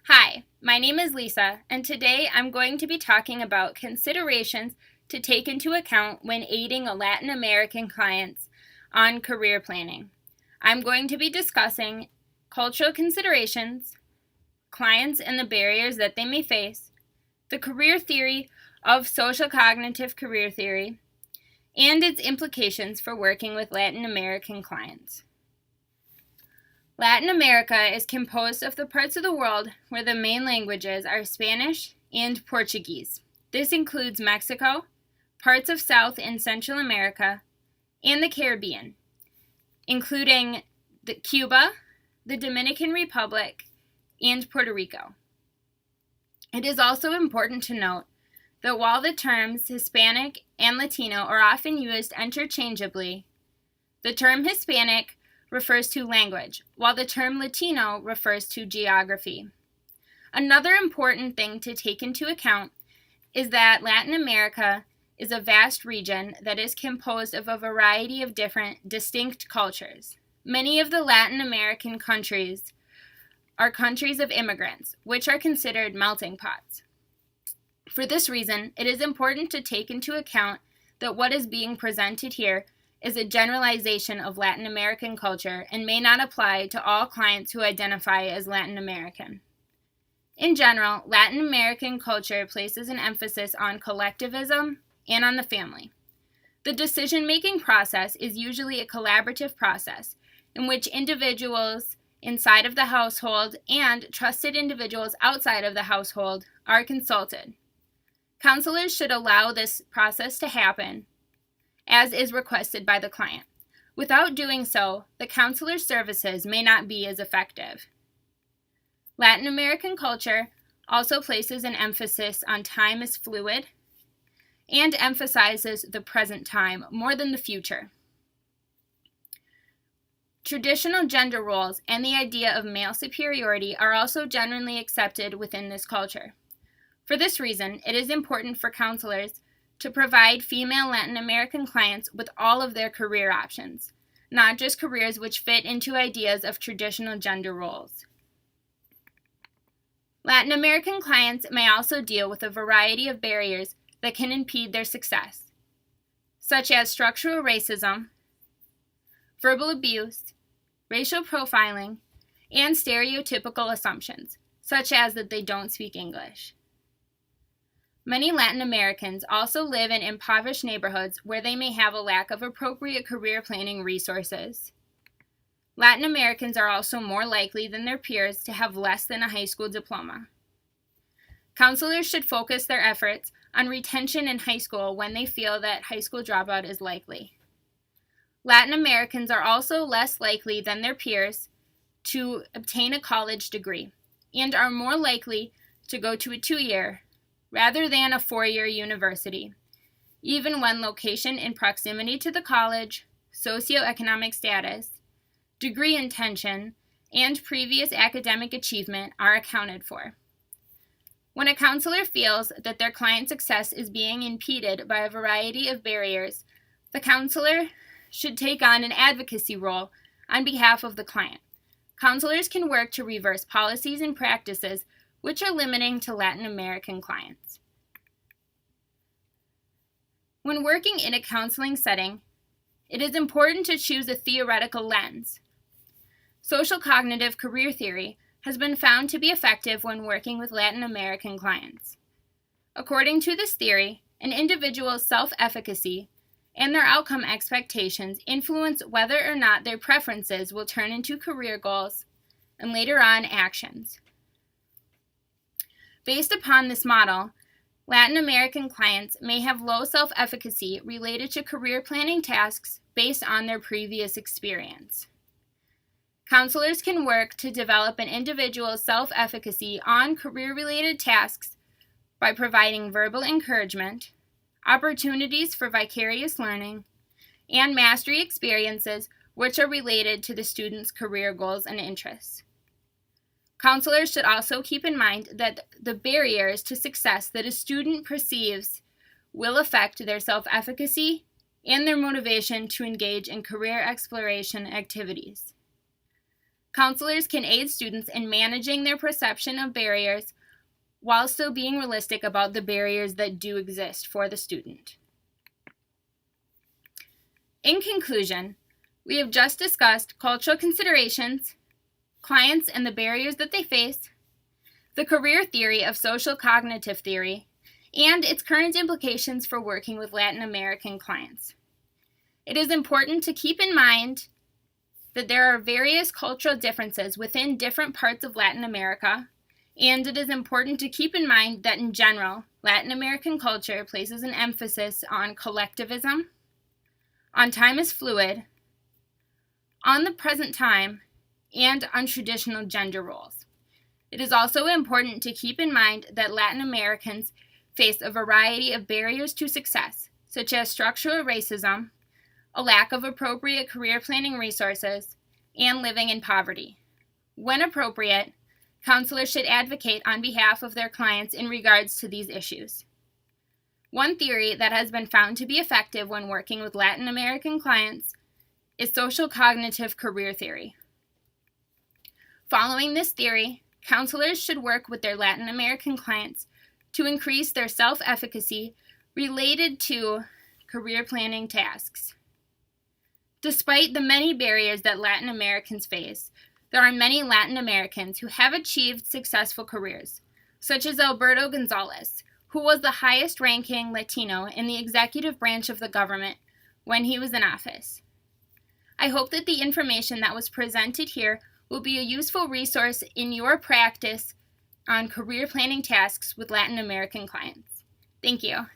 Hi, my name is Lisa, and today I'm going to be talking about considerations to take into account when aiding a Latin American clients on career planning. I'm going to be discussing cultural considerations, clients and the barriers that they may face, the career theory of social cognitive career theory, and its implications for working with Latin American clients. Latin America is composed of the parts of the world where the main languages are Spanish and Portuguese. This includes Mexico, parts of South and Central America, and the Caribbean, including Cuba, the Dominican Republic, and Puerto Rico. It is also important to note that while the terms Hispanic and Latino are often used interchangeably, the term Hispanic refers to language, while the term Latino refers to geography. Another important thing to take into account is that Latin America is a vast region that is composed of a variety of different, distinct cultures. Many of the Latin American countries are countries of immigrants, which are considered melting pots. For this reason, it is important to take into account that what is being presented here is a generalization of Latin American culture and may not apply to all clients who identify as Latin American. In general, Latin American culture places an emphasis on collectivism and on the family. The decision-making process is usually a collaborative process in which individuals inside of the household and trusted individuals outside of the household are consulted. Counselors should allow this process to happen as is requested by the client. Without doing so, the counselor's services may not be as effective. Latin American culture also places an emphasis on time as fluid and emphasizes the present time more than the future. Traditional gender roles and the idea of male superiority are also generally accepted within this culture. For this reason, it is important for counselors to provide female Latin American clients with all of their career options, not just careers which fit into ideas of traditional gender roles. Latin American clients may also deal with a variety of barriers that can impede their success, such as structural racism, verbal abuse, racial profiling, and stereotypical assumptions, such as that they don't speak English. Many Latin Americans also live in impoverished neighborhoods where they may have a lack of appropriate career planning resources. Latin Americans are also more likely than their peers to have less than a high school diploma. Counselors should focus their efforts on retention in high school when they feel that high school dropout is likely. Latin Americans are also less likely than their peers to obtain a college degree and are more likely to go to a 2-year rather than a 4-year university, even when location and proximity to the college, socioeconomic status, degree intention, and previous academic achievement are accounted for. When a counselor feels that their client's success is being impeded by a variety of barriers, the counselor should take on an advocacy role on behalf of the client. Counselors can work to reverse policies and practices which are limiting to Latin American clients. When working in a counseling setting, it is important to choose a theoretical lens. Social cognitive career theory has been found to be effective when working with Latin American clients. According to this theory, an individual's self-efficacy and their outcome expectations influence whether or not their preferences will turn into career goals and later on actions. Based upon this model, Latin American clients may have low self-efficacy related to career planning tasks based on their previous experience. Counselors can work to develop an individual's self-efficacy on career-related tasks by providing verbal encouragement, opportunities for vicarious learning, and mastery experiences which are related to the student's career goals and interests. Counselors should also keep in mind that the barriers to success that a student perceives will affect their self-efficacy and their motivation to engage in career exploration activities. Counselors can aid students in managing their perception of barriers while still being realistic about the barriers that do exist for the student. In conclusion, we have just discussed cultural considerations, clients and the barriers that they face, the career theory of social cognitive theory, and its current implications for working with Latin American clients. It is important to keep in mind that there are various cultural differences within different parts of Latin America, and it is important to keep in mind that in general, Latin American culture places an emphasis on collectivism, on time is fluid, on the present time, and on traditional gender roles. It is also important to keep in mind that Latin Americans face a variety of barriers to success, such as structural racism, a lack of appropriate career planning resources, and living in poverty. When appropriate, counselors should advocate on behalf of their clients in regards to these issues. One theory that has been found to be effective when working with Latin American clients is social cognitive career theory. Following this theory, counselors should work with their Latin American clients to increase their self-efficacy related to career planning tasks. Despite the many barriers that Latin Americans face, there are many Latin Americans who have achieved successful careers, such as Alberto Gonzalez, who was the highest-ranking Latino in the executive branch of the government when he was in office. I hope that the information that was presented here will be a useful resource in your practice on career planning tasks with Latin American clients. Thank you.